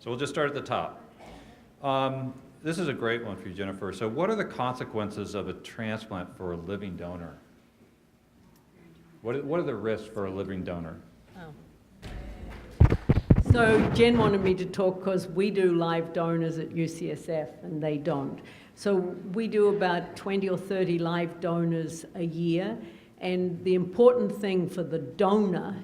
So we'll just start at the top. This is a great one for you, Jennifer. So what are the consequences of a transplant for a living donor? What are the risks for a living donor? So Jen wanted me to talk because we do live donors at UCSF and they don't. So we do about 20 or 30 live donors a year, and the important thing for the donor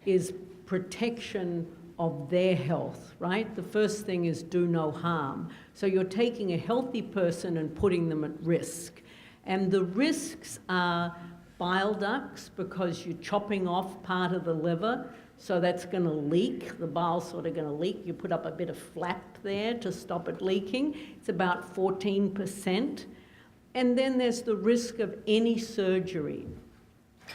is protection of their health, right? The first thing is do no harm. So you're taking a healthy person and putting them at risk. And the risks are bile ducts, because you're chopping off part of the liver, so that's going to leak. The bile's sort of going to leak. You put up a bit of flap there to stop it leaking. It's about 14%. And then there's the risk of any surgery,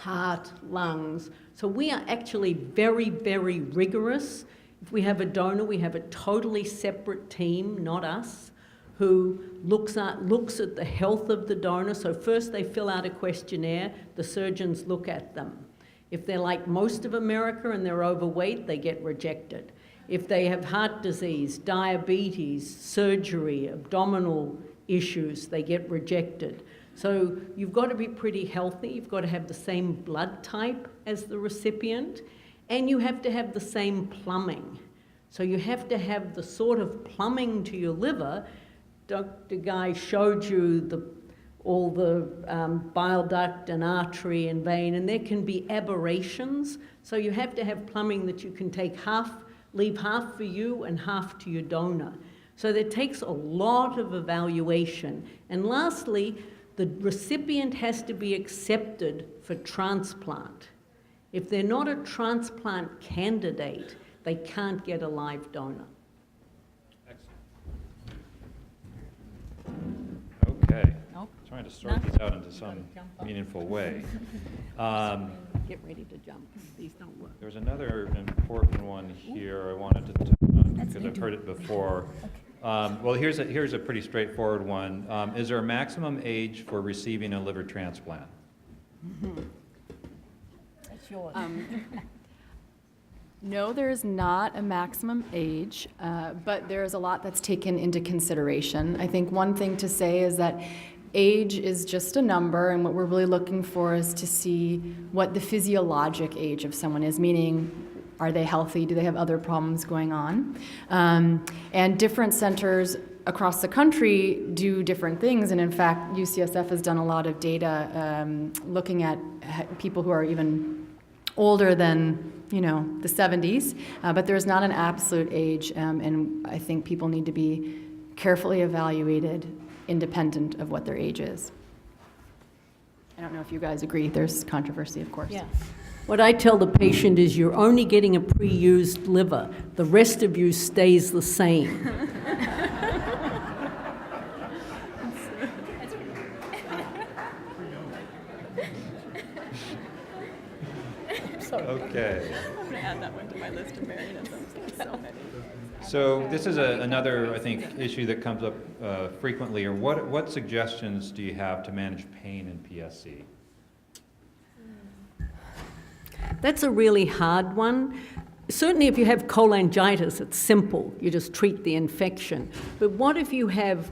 heart, lungs. So we are actually very, very rigorous. If we have a donor, we have a totally separate team, not us, who looks at the health of the donor. So first they fill out a questionnaire, the surgeons look at them. If they're like most of America and they're overweight, they get rejected. If they have heart disease, diabetes, surgery, abdominal issues, they get rejected. So you've got to be pretty healthy, you've got to have the same blood type as the recipient, and you have to have the same plumbing. So you have to have the sort of plumbing to your liver. Dr. Guy showed you all the bile duct and artery and vein, and there can be aberrations. So you have to have plumbing that you can leave half for you and half to your donor. So that takes a lot of evaluation. And lastly, the recipient has to be accepted for transplant. If they're not a transplant candidate, they can't get a live donor. Okay. Trying to sort these out into some meaningful way. Get ready to jump. These don't work. There's another important one here I wanted to touch on because I've heard it before. Well, here's a pretty straightforward one. Is there a maximum age for receiving a liver transplant? That's yours. No, there is not a maximum age, but there is a lot that's taken into consideration. I think one thing to say is that age is just a number, and what we're really looking for is to see what the physiologic age of someone is, meaning, are they healthy? Do they have other problems going on? And different centers across the country do different things, and in fact, UCSF has done a lot of data looking at people who are even older than the 70s, but there's not an absolute age, and I think people need to be carefully evaluated independent of what their age is. I don't know if you guys agree. There's controversy, of course. Yeah. What I tell the patient is you're only getting a pre-used liver. The rest of you stays the same. Okay. I'm going to add that one to my list of marionettes. So many. So this is another, I think, issue that comes up frequently. Or what suggestions do you have to manage pain in PSC? That's a really hard one. Certainly if you have cholangitis, it's simple. You just treat the infection. But what if you have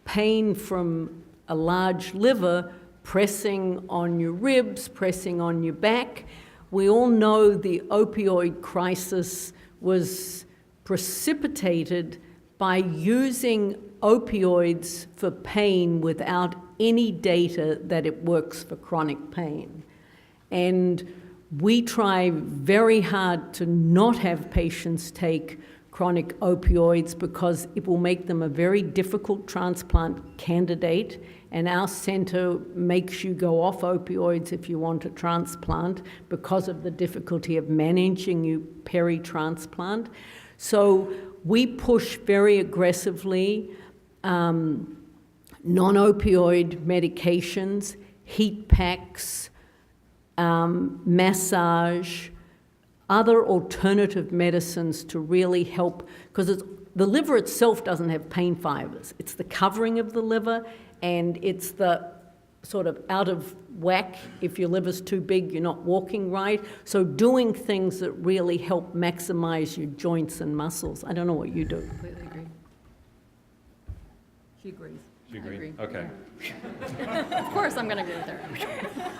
pain from a large liver pressing on your ribs, pressing on your back? We all know the opioid crisis was precipitated by using opioids for pain without any data that it works for chronic pain. And we try very hard to not have patients take chronic opioids because it will make them a very difficult transplant candidate, and our center makes you go off opioids if you want a transplant because of the difficulty of managing you peri-transplant. So we push very aggressively non-opioid medications, heat packs, massage, other alternative medicines to really help, because the liver itself doesn't have pain fibers. It's the covering of the liver, and it's the sort of out of whack. If your liver's too big, you're not walking right. So doing things that really help maximize your joints and muscles. I don't know what you do. Completely agree. She agrees. Do you I agree? agree. Okay. Of course, I'm going to agree with her.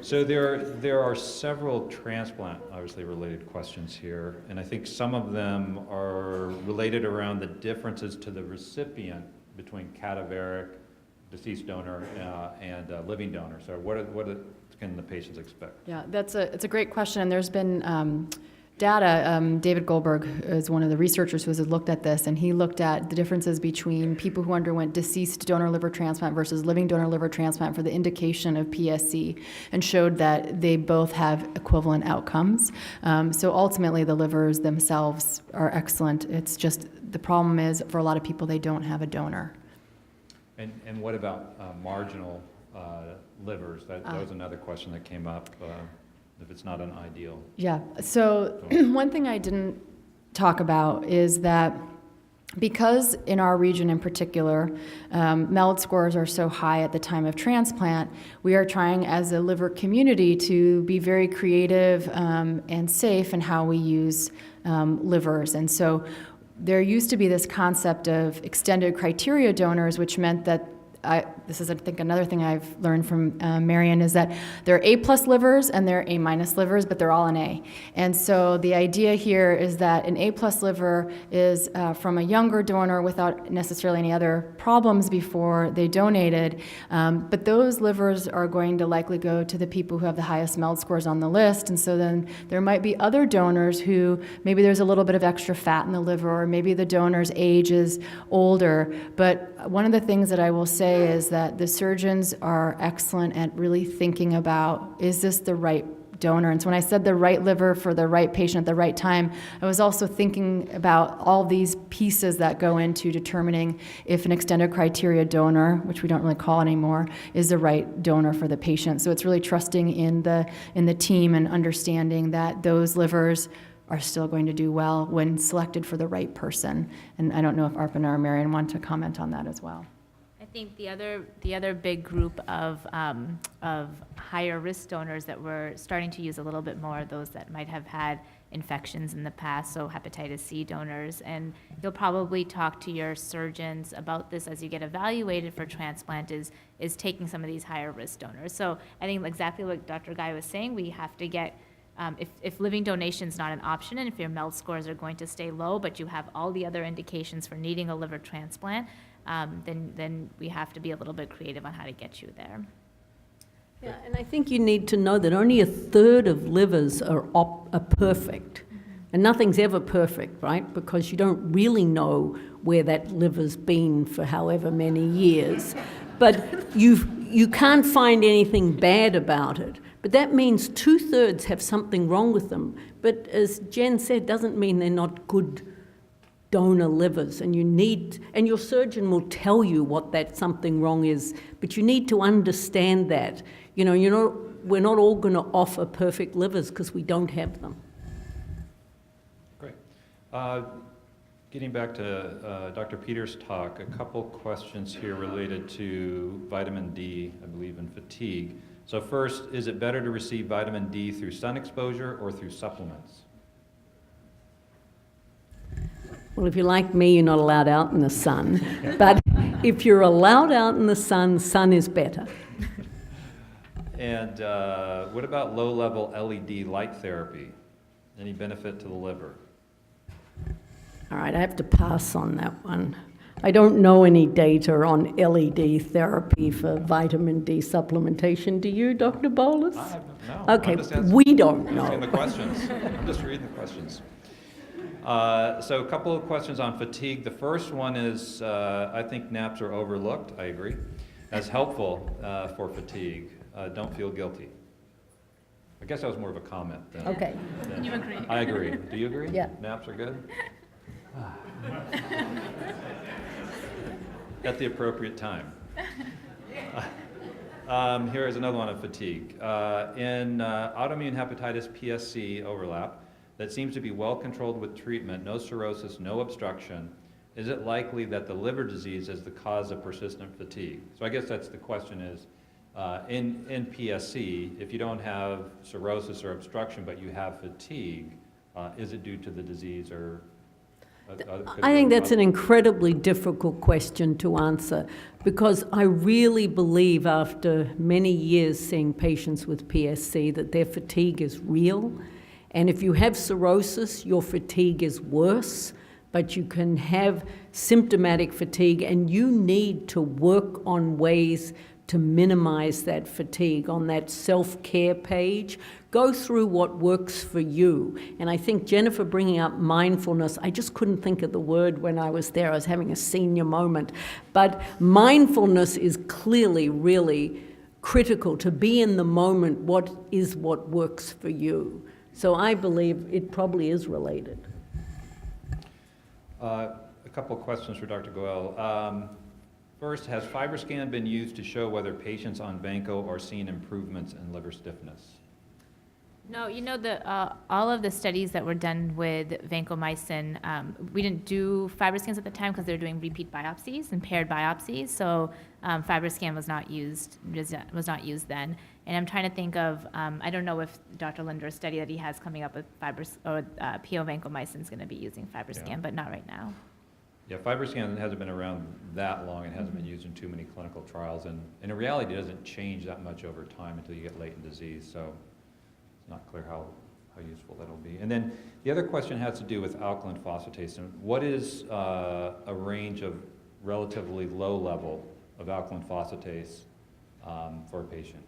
So there are several transplant, obviously, related questions here, and I think some of them are related around the differences to the recipient between cadaveric, deceased donor, and living donor. So what can the patients expect? Yeah, it's a great question, and there's been data. David Goldberg is one of the researchers who has looked at this, and he looked at the differences between people who underwent deceased donor liver transplant versus living donor liver transplant for the indication of PSC, and showed that they both have equivalent outcomes. So ultimately, the livers themselves are excellent. It's just the problem is for a lot of people they don't have a donor. And what about marginal livers? That was another question that came up. If it's not an ideal. Yeah, so one thing I didn't talk about is that because in our region in particular, MELD scores are so high at the time of transplant, we are trying as a liver community to be very creative and safe in how we use livers. And so there used to be this concept of extended criteria donors, which meant that this is, I think, another thing I've learned from Marion is that there are A+ livers and there are A- livers, but they're all an A. And so the idea here is that an A+ liver is from a younger donor without necessarily any other problems before they donated, but those livers are going to likely go to the people who have the highest MELD scores on the list. And so then there might be other donors who maybe there's a little bit of extra fat in the liver, or maybe the donor's age is older. But one of the things that I will say is that the surgeons are excellent at really thinking about, is this the right donor? And so when I said the right liver for the right patient at the right time, I was also thinking about all these pieces that go into determining if an extended criteria donor, which we don't really call anymore, is the right donor for the patient. So it's really trusting in the team and understanding that those livers are still going to do well when selected for the right person. And I don't know if Arpana or Marion want to comment on that as well. I think the other big group of higher risk donors that we're starting to use a little bit more are those that might have had infections in the past, so hepatitis C donors. And you'll probably talk to your surgeons about this as you get evaluated for transplant, is taking some of these higher risk donors. So I think exactly what Dr. Guy was saying, we have to get, if living donation is not an option, and if your MELD scores are going to stay low, but you have all the other indications for needing a liver transplant, then we have to be a little bit creative on how to get you there. Yeah, and I think you need to know that only 1/3 of livers are perfect. And nothing's ever perfect, right? Because you don't really know where that liver's been for however many years. But you can't find anything bad about it. But that means 2/3 have something wrong with them. But as Jen said, doesn't mean they're not good donor livers, and your surgeon will tell you what that something wrong is, but you need to understand that. We're not all going to offer perfect livers because we don't have them. Great. Getting back to Dr. Peters' talk, a couple questions here related to vitamin D, I believe, and fatigue. So first, is it better to receive vitamin D through sun exposure or through supplements? Well, if you're like me, you're not allowed out in the sun. But if you're allowed out in the sun is better. And what about low-level LED light therapy? Any benefit to the liver? All right, I have to pass on that one. I don't know any data on LED therapy for vitamin D supplementation. Do you, Dr. Bolus? No. Okay, we don't I'm know. the questions. I'm just reading the questions. So a couple of questions on fatigue. The first one is, I think naps are overlooked, I agree, as helpful for fatigue. Don't feel guilty. I guess that was more of a comment than... Okay. You agree? I agree. Do you agree? Yeah. Naps are good? At the appropriate time. Here is another one on fatigue. In autoimmune hepatitis PSC overlap, that seems to be well controlled with treatment, no cirrhosis, no obstruction. Is it likely that the liver disease is the cause of persistent fatigue? So I guess that's the question is in PSC, if you don't have cirrhosis or obstruction, but you have fatigue, is it due to the disease or? I think that's an incredibly difficult question to answer, because I really believe after many years seeing patients with PSC that their fatigue is real. And if you have cirrhosis, your fatigue is worse, but you can have symptomatic fatigue, and you need to work on ways to minimize that fatigue. On that self-care page, go through what works for you. And I think Jennifer bringing up mindfulness, I just couldn't think of the word when I was there. I was having a senior moment. But mindfulness is clearly really critical, to be in the moment. What works for you? So I believe it probably is related. A couple of questions for Dr. Goel. First, has FibroScan been used to show whether patients on Vanco are seeing improvements in liver stiffness? No, all of the studies that were done with vancomycin, we didn't do FibroScans at the time because they were doing repeat biopsies and paired biopsies. So FibroScan was not used then. And I'm trying to think of, I don't know if Dr. Linder's study that he has coming up with PO vancomycin is going to be using FibroScan, Yeah. but not right now. Yeah, FibroScan hasn't been around that long and hasn't been used in too many clinical trials, and in reality, it doesn't change that much over time until you get latent disease, so it's not clear how useful that'll be. And then the other question has to do with alkaline phosphatase. And what is a range of relatively low level of alkaline phosphatase for a patient?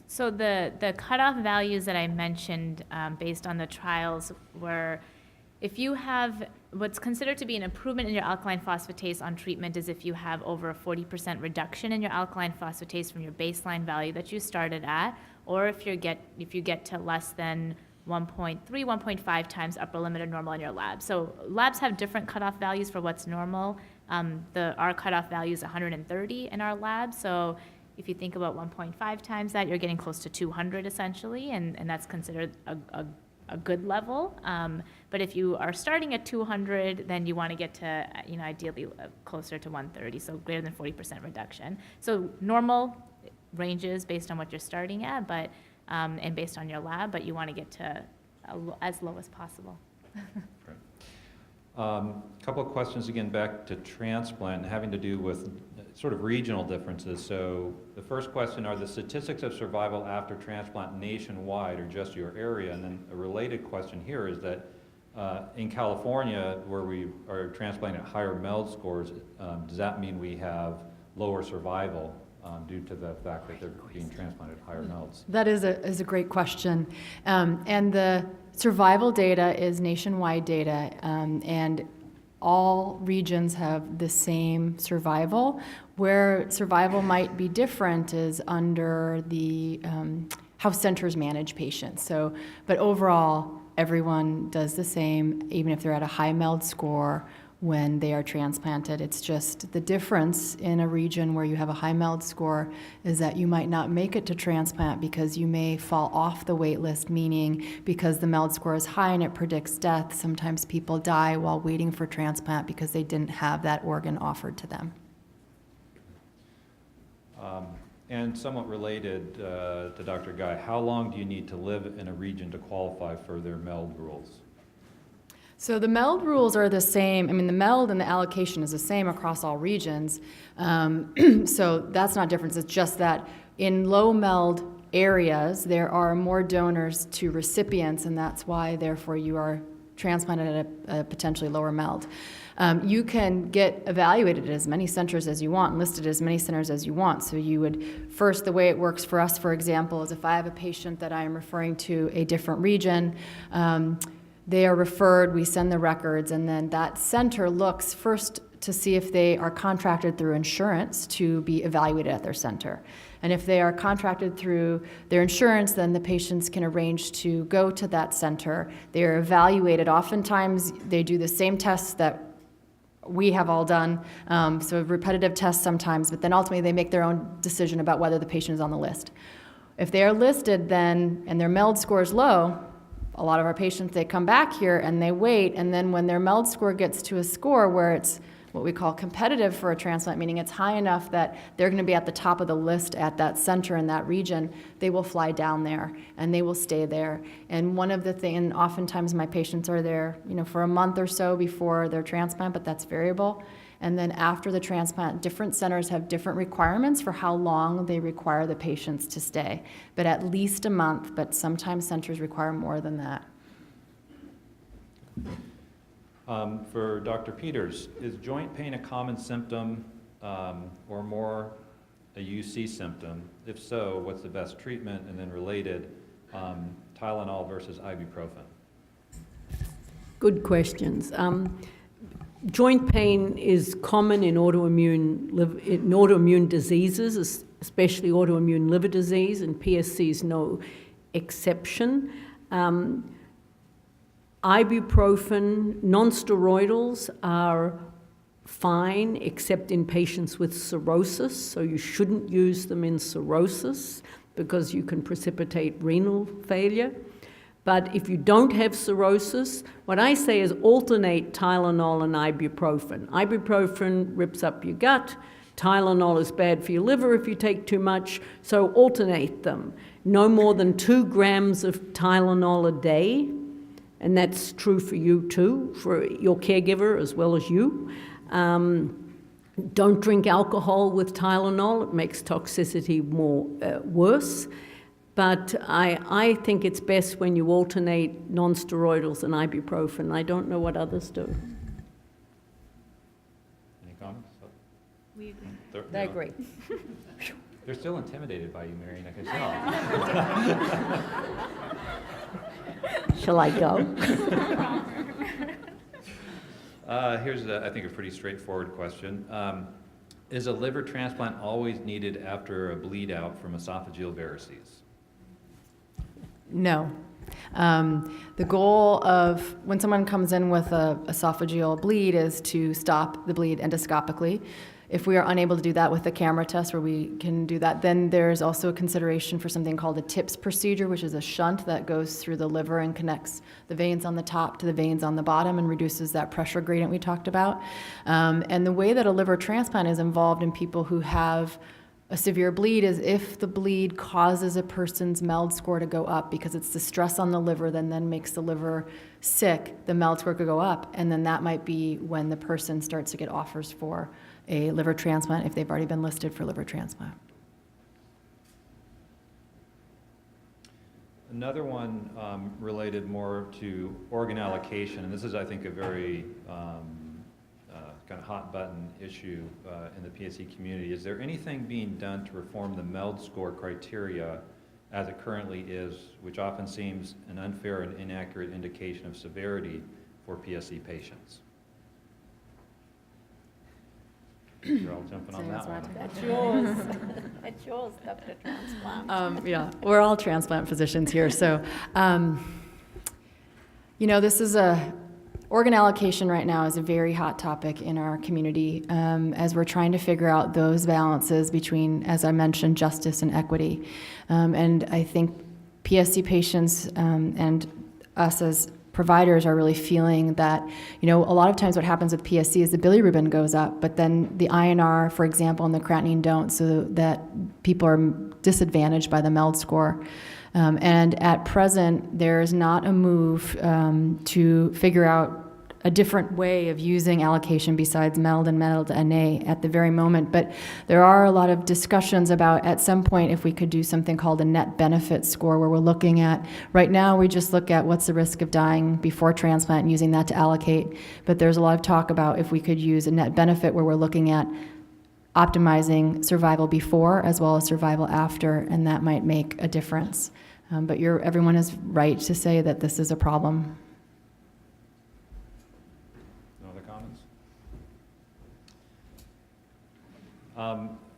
So the cutoff values that I mentioned based on the trials were, if you have what's considered to be an improvement in your alkaline phosphatase on treatment is if you have over a 40% reduction in your alkaline phosphatase from your baseline value that you started at, or if you get to less than 1.3, 1.5 times upper limit of normal in your lab. So labs have different cutoff values for what's normal. Our cutoff value is 130 in our lab, so if you think about 1.5 times that, you're getting close to 200 essentially, and that's considered a good level. But if you are starting at 200, then you want to get to, ideally closer to 130, so greater than 40% reduction. So normal ranges based on what you're starting at, but and based on your lab, but you want to get to as low as possible. A couple of questions again back to transplant, having to do with sort of regional differences. So the first question, are the statistics of survival after transplant nationwide or just your area? And then a related question here is that in California, where we are transplanting at higher MELD scores, does that mean we have lower survival due to the fact that they're being transplanted at higher MELDs? That is a great question. And the survival data is nationwide data, and all regions have the same survival. Where survival might be different is under the how centers manage patients. So, but overall, everyone does the same, even if they're at a high MELD score when they are transplanted. It's just the difference in a region where you have a high MELD score is that you might not make it to transplant because you may fall off the wait list, meaning because the MELD score is high and it predicts death, sometimes people die while waiting for transplant because they didn't have that organ offered to them. And somewhat related to Dr. Guy, how long do you need to live in a region to qualify for their MELD rules? So the MELD rules are the same. I mean, the MELD and the allocation is the same across all regions. So that's not different. It's just that in low MELD areas, there are more donors to recipients, and that's why, therefore, you are transplanted at a potentially lower MELD. You can get evaluated at as many centers as you want, listed at as many centers as you want. So you would, first, the way it works for us, for example, is if I have a patient that I am referring to a different region, they are referred, we send the records, and then that center looks first to see if they are contracted through insurance to be evaluated at their center. And if they are contracted through their insurance, then the patients can arrange to go to that center. They are evaluated. Oftentimes, they do the same tests that we have all done, so repetitive tests sometimes, but then ultimately they make their own decision about whether the patient is on the list. If they are listed then, and their MELD score is low, a lot of our patients, they come back here and they wait, and then when their MELD score gets to a score where it's what we call competitive for a transplant, meaning it's high enough that they're going to be at the top of the list at that center in that region, they will fly down there and they will stay there. And one of the things, and oftentimes my patients are there, for a month or so before their transplant, but that's variable. And then after the transplant, different centers have different requirements for how long they require the patients to stay, but at least a month, but sometimes centers require more than that. For Dr. Peters, is joint pain a common symptom or more a UC symptom? If so, what's the best treatment? And then related, Tylenol versus ibuprofen. Good questions. Joint pain is common in autoimmune diseases, especially autoimmune liver disease, and PSC is no exception. Ibuprofen, non-steroidals are fine except in patients with cirrhosis, so you shouldn't use them in cirrhosis because you can precipitate renal failure. But if you don't have cirrhosis, what I say is alternate Tylenol and ibuprofen. Ibuprofen rips up your gut. Tylenol is bad for your liver if you take too much, so alternate them. No more than 2 grams of Tylenol a day, and that's true for you too, for your caregiver as well as you. Don't drink alcohol with Tylenol. It makes toxicity more worse. But I think it's best when you alternate non-steroidals and ibuprofen. I don't know what others do. Any comments? We agree. I agree. They're still intimidated by you, Marion, I can tell. Shall I go? Here's, I think, a pretty straightforward question. Is a liver transplant always needed after a bleed out from esophageal varices? No. The goal of when someone comes in with a esophageal bleed is to stop the bleed endoscopically. If we are unable to do that with the camera test where we can do that, then there's also a consideration for something called a TIPS procedure, which is a shunt that goes through the liver and connects the veins on the top to the veins on the bottom and reduces that pressure gradient we talked about. And the way that a liver transplant is involved in people who have a severe bleed is if the bleed causes a person's MELD score to go up, because it's the stress on the liver that then makes the liver sick, the MELD score could go up, and then that might be when the person starts to get offers for a liver transplant if they've already been listed for liver transplant. Another one related more to organ allocation, and this is, I think, a very kind of hot button issue in the PSC community. Is there anything being done to reform the MELD score criteria as it currently is, which often seems an unfair and inaccurate indication of severity for PSC patients? You're all jumping on that one. That's yours. That's yours, Dr. Transplant. Yeah, we're all transplant physicians here, so this is organ allocation right now is a very hot topic in our community as we're trying to figure out those balances between, as I mentioned, justice and equity. And I think PSC patients and us as providers are really feeling that, a lot of times what happens with PSC is the bilirubin goes up, but then the INR, for example, and the creatinine don't, so that people are disadvantaged by the MELD score. And at present, there is not a move to figure out a different way of using allocation besides MELD and MELD-NA at the very moment. But there are a lot of discussions about, at some point, if we could do something called a net benefit score, where we're looking at, right now we just look at what's the risk of dying before transplant and using that to allocate. But there's a lot of talk about if we could use a net benefit where we're looking at optimizing survival before as well as survival after, and that might make a difference. But everyone is right to say that this is a problem. No other comments?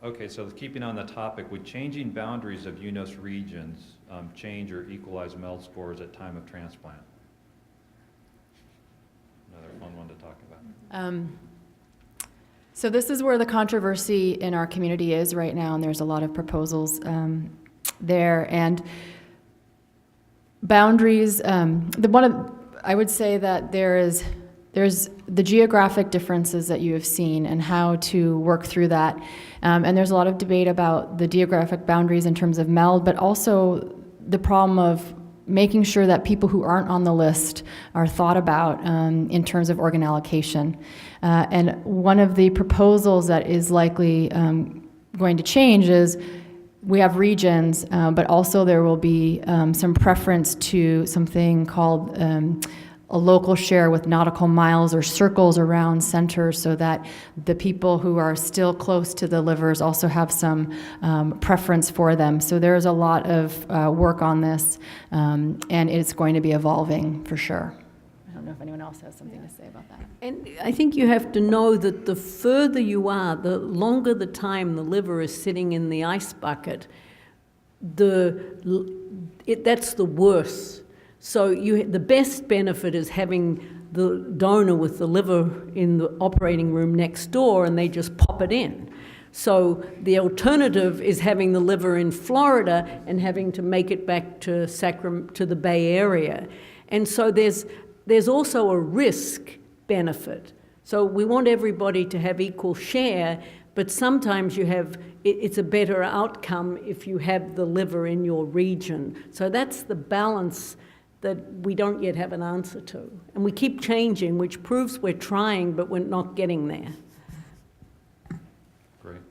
Okay, so keeping on the topic, would changing boundaries of UNOS regions change or equalize MELD scores at time of transplant? Another fun one to talk about. So this is where the controversy in our community is right now, and there's a lot of proposals there. And boundaries, I would say that there's the geographic differences that you have seen and how to work through that. And there's a lot of debate about the geographic boundaries in terms of MELD, but also the problem of making sure that people who aren't on the list are thought about in terms of organ allocation. And one of the proposals that is likely going to change is we have regions, but also there will be some preference to something called a local share with nautical miles or circles around centers, so that the people who are still close to the livers also have some preference for them. So there's a lot of work on this, and it's going to be evolving for sure. I don't know if anyone else has something to say about that. And I think you have to know that the further you are, the longer the time the liver is sitting in the ice bucket, that's the worst. So the best benefit is having the donor with the liver in the operating room next door, and they just pop it in. So the alternative is having the liver in Florida and having to make it back to to the Bay Area. And so there's also a risk benefit. So we want everybody to have equal share, but sometimes it's a better outcome if you have the liver in your region. So that's the balance that we don't yet have an answer to. And we keep changing, which proves we're trying, but we're not getting there. Great.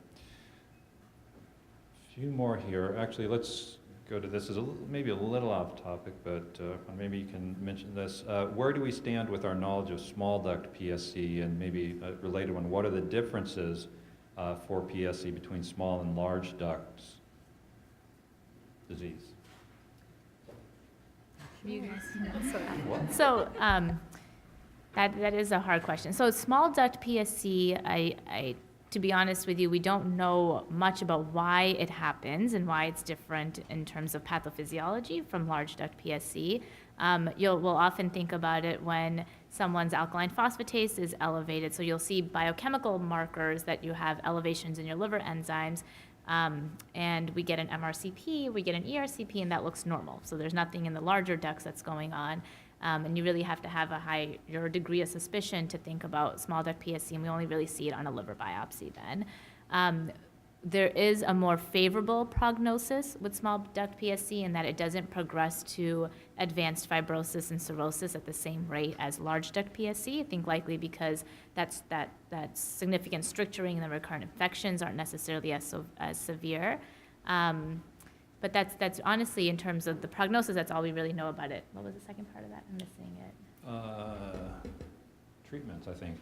A few more here. Actually, let's go to this. Is maybe a little off topic, but maybe you can mention this. Where do we stand with our knowledge of small duct PSC, and maybe a related one, what are the differences for PSC between small and large ducts disease? So that is a hard question. So small duct PSC, I to be honest with you, we don't know much about why it happens and why it's different in terms of pathophysiology from large duct PSC. We'll often think about it when someone's alkaline phosphatase is elevated. So you'll see biochemical markers that you have elevations in your liver enzymes. And we get an MRCP, we get an ERCP, and that looks normal. So there's nothing in the larger ducts that's going on. And you really have to have your degree of suspicion to think about small duct PSC, and we only really see it on a liver biopsy then. There is a more favorable prognosis with small duct PSC in that it doesn't progress to advanced fibrosis and cirrhosis at the same rate as large duct PSC. I think likely because that significant stricturing and the recurrent infections aren't necessarily as severe. But that's honestly, in terms of the prognosis, that's all we really know about it. What was the second part of that? I'm missing it. Treatments, I think.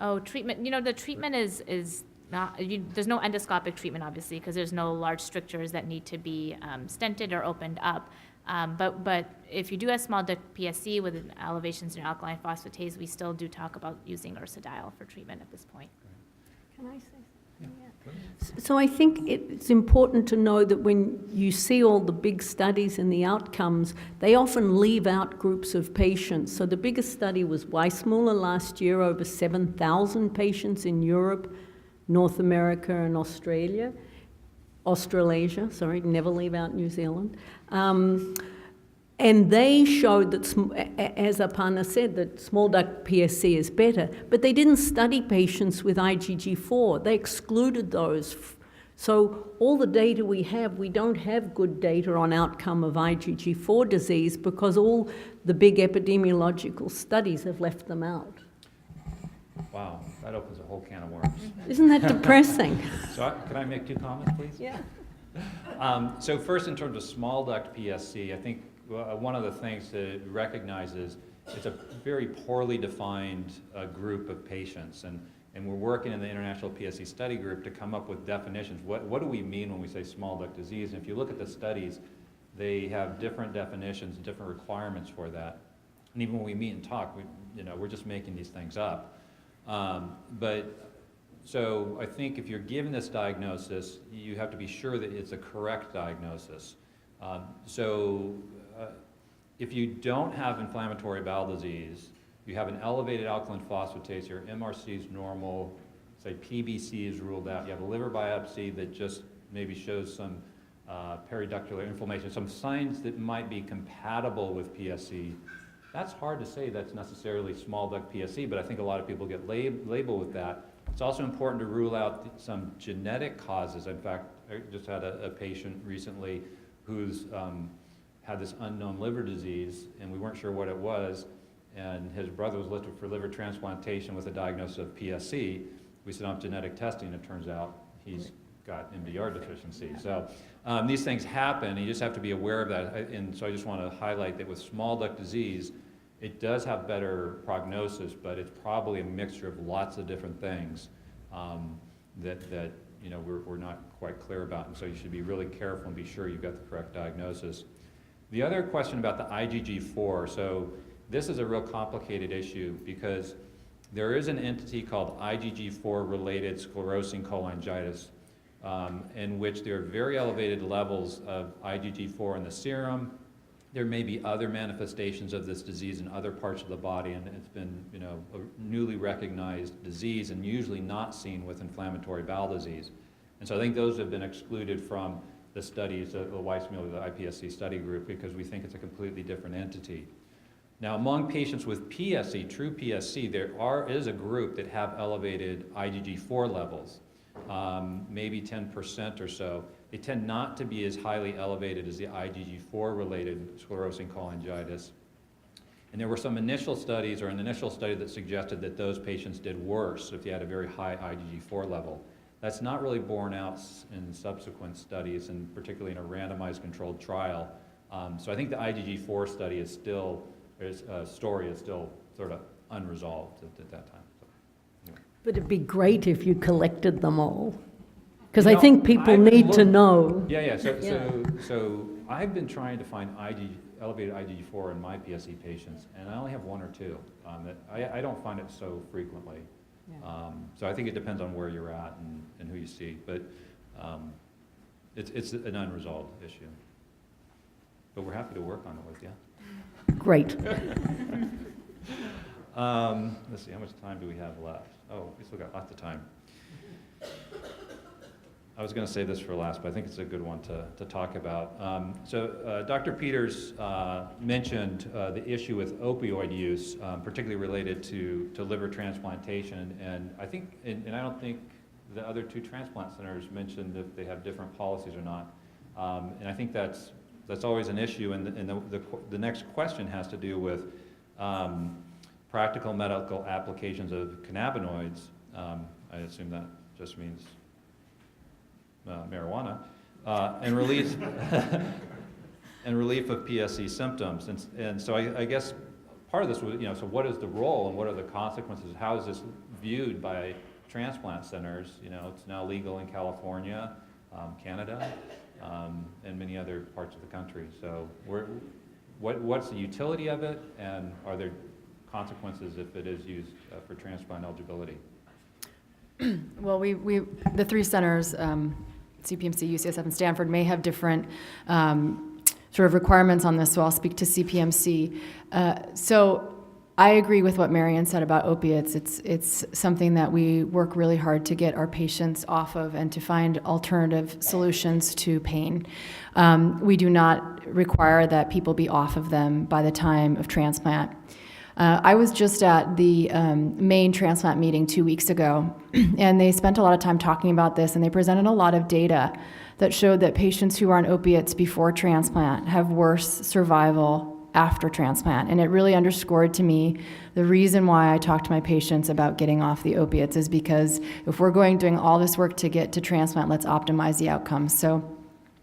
Oh, treatment. The treatment is not, there's no endoscopic treatment, obviously, because there's no large strictures that need to be stented or opened up. But if you do have small duct PSC with elevations in your alkaline phosphatase, we still do talk about using ursodiol for treatment at this point. Can I say something? Yeah. So I think it's important to know that when you see all the big studies and the outcomes, they often leave out groups of patients. So the biggest study was Weissmuller last year, over 7,000 patients in Europe, North America, and Australasia, sorry, never leave out New Zealand. And they showed that, as Aparna said, that small duct PSC is better, but they didn't study patients with IgG4. They excluded those. So all the data we have, we don't have good data on outcome of IgG4 disease because all the big epidemiological studies have left them out. Wow, that opens a whole can of worms. Isn't that depressing? So can I make 2 comments, please? Yeah. So first, in terms of small duct PSC, I think one of the things to recognize is it's a very poorly defined group of patients, and we're working in the International PSC Study Group to come up with definitions. What do we mean when we say small duct disease? And if you look at the studies, they have different definitions, different requirements for that. And even when we meet and talk, we're just making these things up. So I think if you're given this diagnosis, you have to be sure that it's a correct diagnosis. If you don't have inflammatory bowel disease, you have an elevated alkaline phosphatase, your MRC is normal, say PBC is ruled out, you have a liver biopsy that just maybe shows some periductal inflammation, some signs that might be compatible with PSC, That's hard to say that's necessarily small duct PSC, but I think a lot of people get labeled with that. It's also important to rule out some genetic causes. In fact, I just had a patient recently who's had this unknown liver disease, and we weren't sure what it was, and his brother was listed for liver transplantation with a diagnosis of PSC. We set up genetic testing, and it turns out he's got MDR deficiency. So these things happen, you just have to be aware of that. And so I just want to highlight that with small duct disease, it does have better prognosis, but it's probably a mixture of lots of different things that you know, we're not quite clear about, and so you should be really careful and be sure you've got the correct diagnosis. The other question about the IgG4, so this is a real complicated issue because there is an entity called IgG4-related sclerosing cholangitis, in which there are very elevated levels of IgG4 in the serum. There may be other manifestations of this disease in other parts of the body, and it's been, you know, a newly recognized disease and usually not seen with inflammatory bowel disease. And so I think those have been excluded from the studies, the Weissmuller, the IPSC study group, because we think it's a completely different entity. Now, among patients with PSC, true PSC, there is a group that have elevated IgG4 levels, maybe 10% or so. They tend not to be as highly elevated as the IgG4-related sclerosing cholangitis. And there were some initial studies, or an initial study that suggested that those patients did worse if they had a very high IgG4 level. That's not really borne out in subsequent studies, and particularly in a randomized controlled trial. So I think the IgG4 study is still, story is still sort of unresolved at that time. So, anyway. But it'd be great if you collected them all. Because You I know, think people I've been need to know. Yeah. Yeah. So I've been trying to find elevated IgG4 in my PSC patients, and I only have one or two. I don't find it so frequently. Yeah. So I think it depends on where you're at and who you see, but it's an unresolved issue. But we're happy to work on it with you. Great. Let's see, how much time do we have left? Oh, we still got lots of time. I was going to save this for last, but I think it's a good one to talk about. Dr. Peters mentioned the issue with opioid use, particularly related to liver transplantation, and I think, and I don't think the other two transplant centers mentioned if they have different policies or not, and I think that's always an issue, and the next question has to do with practical medical applications of cannabinoids. I assume that just means marijuana, and relief and relief of PSC symptoms. And so I guess part of this was, you know, so what is the role and what are the consequences? How is this viewed by transplant centers? You know, it's now legal in California, Canada, and many other parts of the country. So what's the utility of it, and are there consequences if it is used for transplant eligibility? Well, the three centers, CPMC, UCSF, and Stanford, may have different sort of requirements on this, so I'll speak to CPMC. So I agree with what Marian said about opiates. It's something that we work really hard to get our patients off of and to find alternative solutions to pain. We do not require that people be off of them by the time of transplant. I was just at the Maine transplant meeting 2 weeks ago, and they spent a lot of time talking about this, and they presented a lot of data that showed that patients who are on opiates before transplant have worse survival after transplant. And it really underscored to me the reason why I talk to my patients about getting off the opiates is because if we're doing all this work to get to transplant, let's optimize the outcomes. So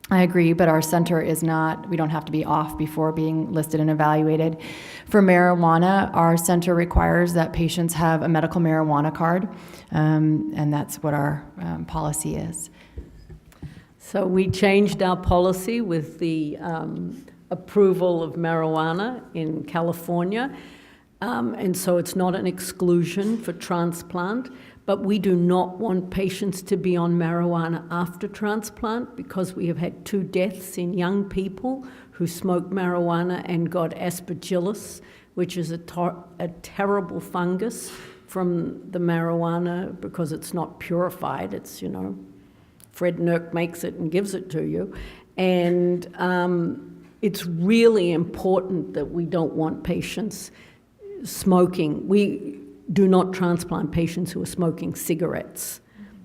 I agree, but our center is not, we don't have to be off before being listed and evaluated. For marijuana, our center requires that patients have a medical marijuana card, and that's what our policy is. So we changed our policy with the approval of marijuana in California, and so it's not an exclusion for transplant. But we do not want patients to be on marijuana after transplant because we have had 2 deaths in young people who smoked marijuana and got aspergillus, which is a terrible fungus from the marijuana because it's not purified. It's, you know, Fred Nurk makes it and gives it to you. And it's really important that we don't want patients smoking. We do not transplant patients who are smoking cigarettes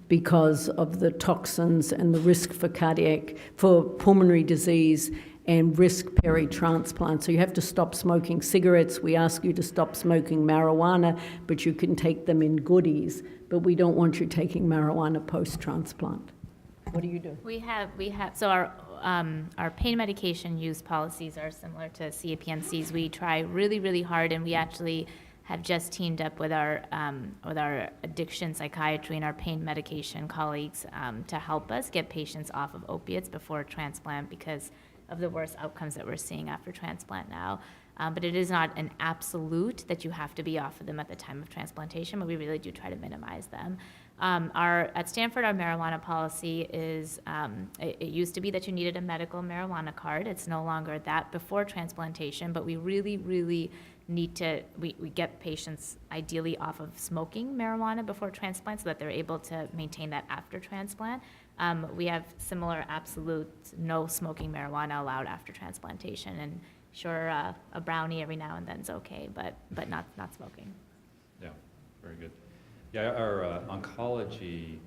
because of the toxins and the risk for pulmonary disease and risk peri-transplant. So you have to stop smoking cigarettes. We ask you to stop smoking marijuana, but you can take them in goodies, but we don't want you taking marijuana post-transplant. What do you do? So our pain medication use policies are similar to CAPMC's. We try really, really hard, and we actually have just teamed up with our addiction psychiatry and our pain medication colleagues to help us get patients off of opiates before transplant because of the worst outcomes that we're seeing after transplant now. But it is not an absolute that you have to be off of them at the time of transplantation, but we really do try to minimize them. At Stanford, our marijuana policy is, it used to be that you needed a medical marijuana card. It's no longer that before transplantation, but we really, really need to, we get patients ideally off of smoking marijuana before transplant so that they're able to maintain that after transplant. We have similar absolute no smoking marijuana allowed after transplantation, and sure, a brownie every now and then is okay, but not smoking. Yeah, very good. Yeah, our oncology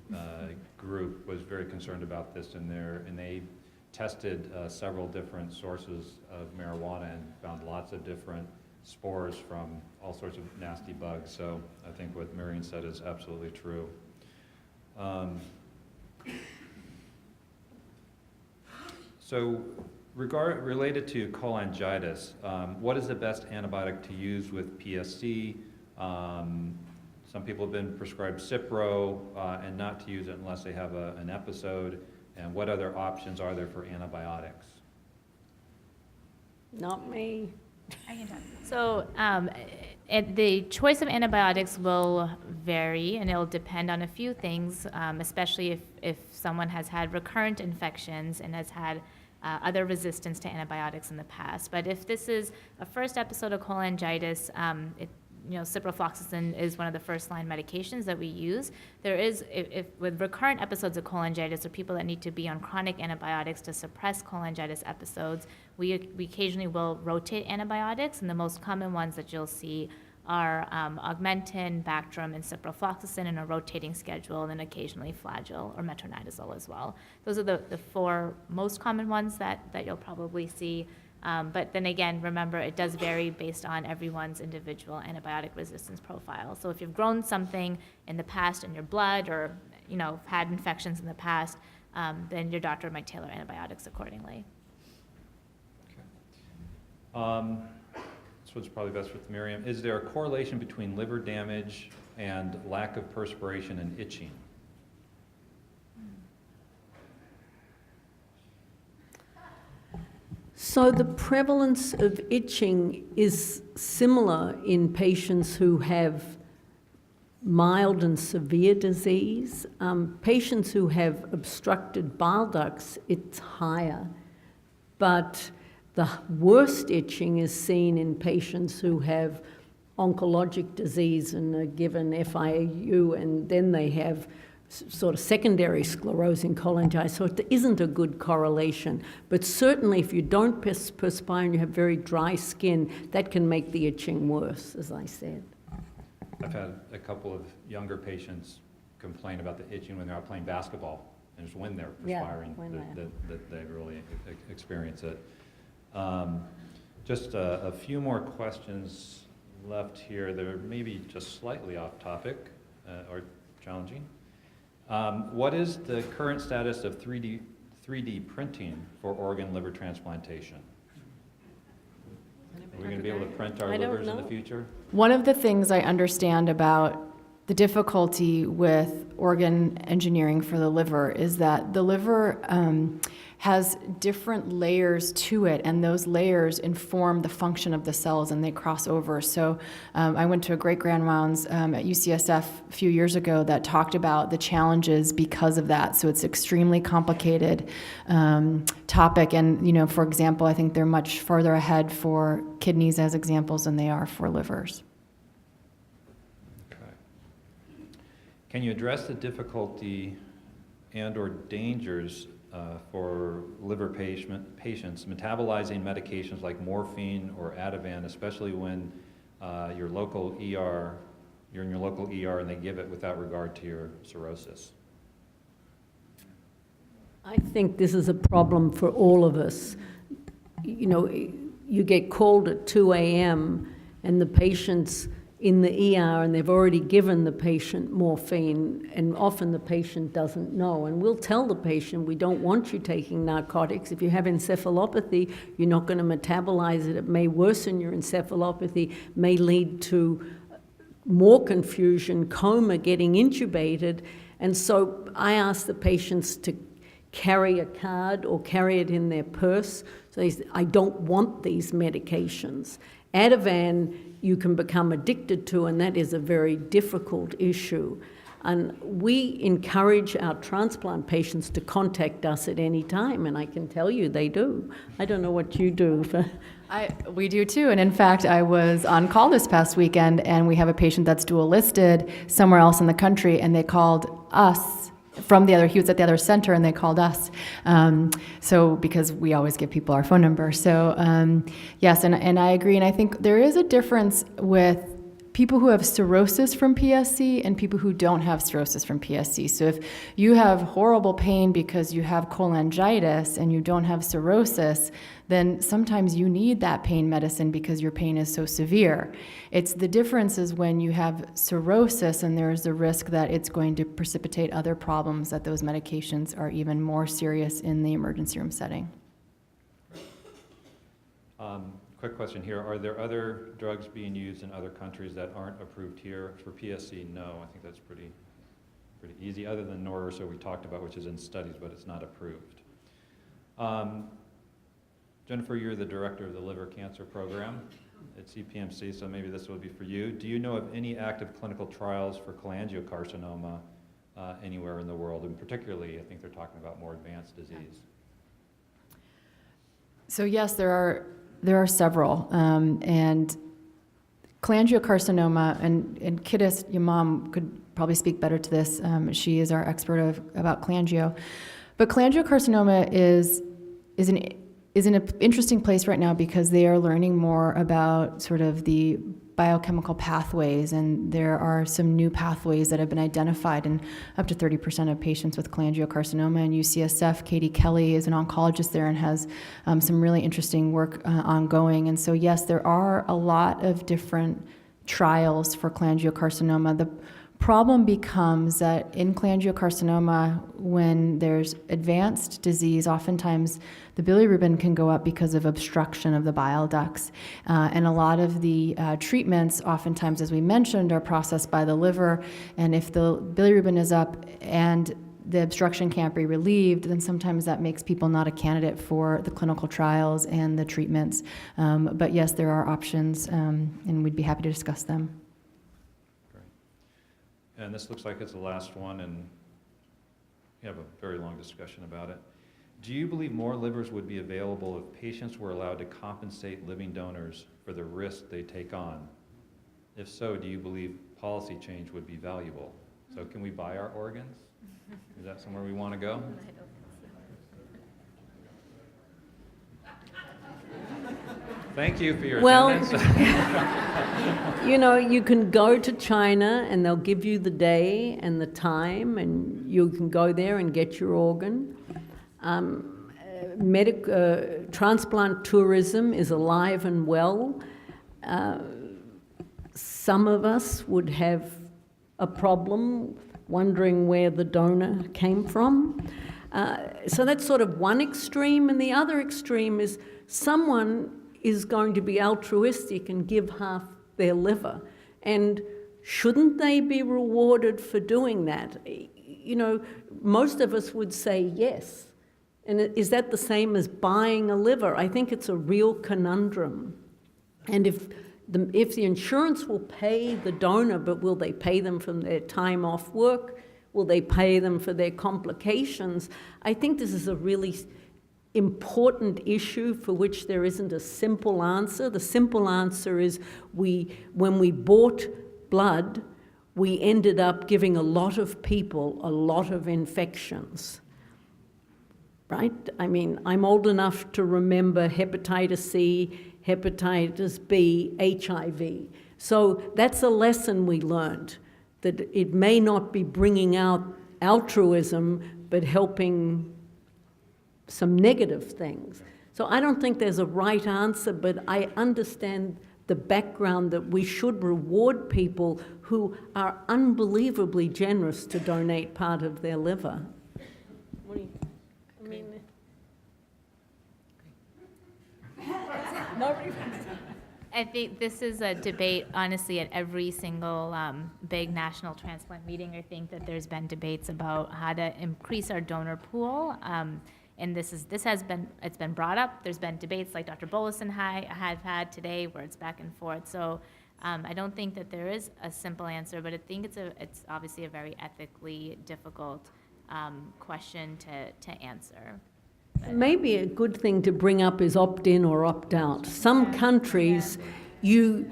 group was very concerned about this, and they tested several different sources of marijuana and found lots of different spores from all sorts of nasty bugs. So I think what Marion said is absolutely true. So related to cholangitis, what is the best antibiotic to use with PSC? Some people have been prescribed Cipro and not to use it unless they have an episode. And what other options are there for antibiotics? Not me. I can talk. So the choice of antibiotics will vary, and it'll depend on a few things, especially if someone has had recurrent infections and has had other resistance to antibiotics in the past. But if this is a first episode of cholangitis, ciprofloxacin is one of the first-line medications that we use. There is, if with recurrent episodes of cholangitis or people that need to be on chronic antibiotics to suppress cholangitis episodes, we occasionally will rotate antibiotics, and the most common ones that you'll see are Augmentin, Bactrim, and ciprofloxacin in a rotating schedule, and then occasionally Flagyl or metronidazole as well. Those are the four most common ones that you'll probably see. But then again, remember, it does vary based on everyone's individual antibiotic resistance profile. So if you've grown something in the past in your blood or, had infections in the past, then your doctor might tailor antibiotics accordingly. Okay. This one's probably best with Miriam. Is there a correlation between liver damage and lack of perspiration and itching? So the prevalence of itching is similar in patients who have mild and severe disease. Patients who have obstructed bile ducts, it's higher. But the worst itching is seen in patients who have oncologic disease and are given FIU, and then they have sort of secondary sclerosing cholangitis, so it isn't a good correlation. But certainly if you don't perspire and you have very dry skin, that can make the itching worse, as I said. I've had a couple of younger patients complain about the itching when they're out playing basketball, and it's when they're perspiring that they really experience it. Just a few more questions left here that are maybe just slightly off topic or challenging. What is the current status of 3D printing for organ liver transplantation? Are we going to be able to print our livers in the future? One of the things I understand about the difficulty with organ engineering for the liver is that the liver has different layers to it, and those layers inform the function of the cells, and they cross over. So I went to a great grand rounds at UCSF a few years ago that talked about the challenges because of that. So it's extremely complicated topic, and for example, I think they're much further ahead for kidneys as examples than they are for livers. Okay. Can you address the difficulty and/or dangers for liver patients metabolizing medications like morphine or Ativan, especially when you're in your local ER and they give it without regard to your cirrhosis? I think this is a problem for all of us. You know, you get called at 2 a.m. and the patient's in the ER and they've already given the patient morphine, and often the patient doesn't know. And we'll tell the patient, we don't want you taking narcotics. If you have encephalopathy, you're not going to metabolize it. It may worsen your encephalopathy, may lead to more confusion, coma, getting intubated. And so I ask the patients to carry a card or carry it in their purse. So they say, I don't want these medications. Ativan you can become addicted to, and that is a very difficult issue. And we encourage our transplant patients to contact us at any time, and I can tell you they do. I don't know what you do. We do too, and in fact, I was on call this past weekend, and we have a patient that's dual listed somewhere else in the country, and they called us he was at the other center, and they called us. So because we always give people our phone number. So yes, and I agree, and I think there is a difference with people who have cirrhosis from PSC and people who don't have cirrhosis from PSC. So if you have horrible pain because you have cholangitis and you don't have cirrhosis, then sometimes you need that pain medicine because your pain is so severe. It's the difference is when you have cirrhosis and there's the risk that it's going to precipitate other problems, that those medications are even more serious in the emergency room setting. Quick question here. Are there other drugs being used in other countries that aren't approved here? For PSC, no. I think that's pretty easy, other than Norursa we talked about, which is in studies, but it's not approved. Jennifer, you're the director of the liver cancer program at CPMC, so maybe this would be for you. Do you know of any active clinical trials for cholangiocarcinoma anywhere in the world? And particularly, I think they're talking about more advanced disease. So yes, there are several, and cholangiocarcinoma, and Kiddis, your mom, could probably speak better to this. She is our expert about cholangio. But cholangiocarcinoma is in an interesting place right now because they are learning more about sort of the biochemical pathways, and there are some new pathways that have been identified in up to 30% of patients with cholangiocarcinoma. And UCSF, Katie Kelly is an oncologist there and has some really interesting work ongoing. And so yes, there are a lot of different trials for cholangiocarcinoma. The problem becomes that in cholangiocarcinoma, when there's advanced disease, oftentimes the bilirubin can go up because of obstruction of the bile ducts. And a lot of the treatments, oftentimes, as we mentioned, are processed by the liver. And if the bilirubin is up and the obstruction can't be relieved, then sometimes that makes people not a candidate for the clinical trials and the treatments. But yes, there are options, and we'd be happy to discuss them. And this looks like it's the last one, and we have a very long discussion about it. Do you believe more livers would be available if patients were allowed to compensate living donors for the risk they take on? If so, do you believe policy change would be valuable? So can we buy our organs? Is that somewhere we want to go? Thank you for your attendance. You know, you can go to China and they'll give you the day and the time, and you can go there and get your organ. Transplant tourism is alive and well. Some of us would have a problem wondering where the donor came from. So that's sort of one extreme, and the other extreme is someone is going to be altruistic and give half their liver. And shouldn't they be rewarded for doing that? You know, most of us would say yes. And is that the same as buying a liver? I think it's a real conundrum. And if the insurance will pay the donor, but will they pay them from their time off work? Will they pay them for their complications? I think this is a really important issue for which there isn't a simple answer. The simple answer is when we bought blood, we ended up giving a lot of people a lot of infections. right? I mean, I'm old enough to remember hepatitis C, hepatitis B, HIV. So that's a lesson we learned, that it may not be bringing out altruism, but helping some negative things. So I don't think there's a right answer, but I understand the background that we should reward people who are unbelievably generous to donate part of their liver. What do you, I mean, nobody. I think this is a debate, honestly, at every single big national transplant meeting. I think that there's been debates about how to increase our donor pool. And it's been brought up. There's been debates like Dr. Bolus and I have had today where it's back and forth. So I don't think that there is a simple answer, but I think it's obviously a very ethically difficult question to answer. Maybe a good thing to bring up is opt-in or opt-out. Some countries, you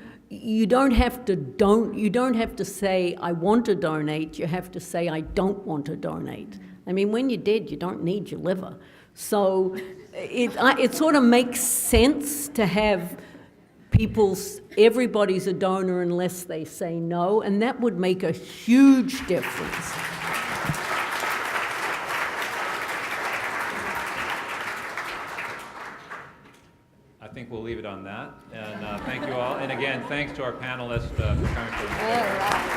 don't have to say I want to donate. You have to say I don't want to donate. I mean, when you're dead, you don't need your liver. So it sort of makes sense to have everybody's a donor unless they say no, and that would make a huge difference. I think we'll leave it on that. And thank you all. And again, thanks to our panelists for coming.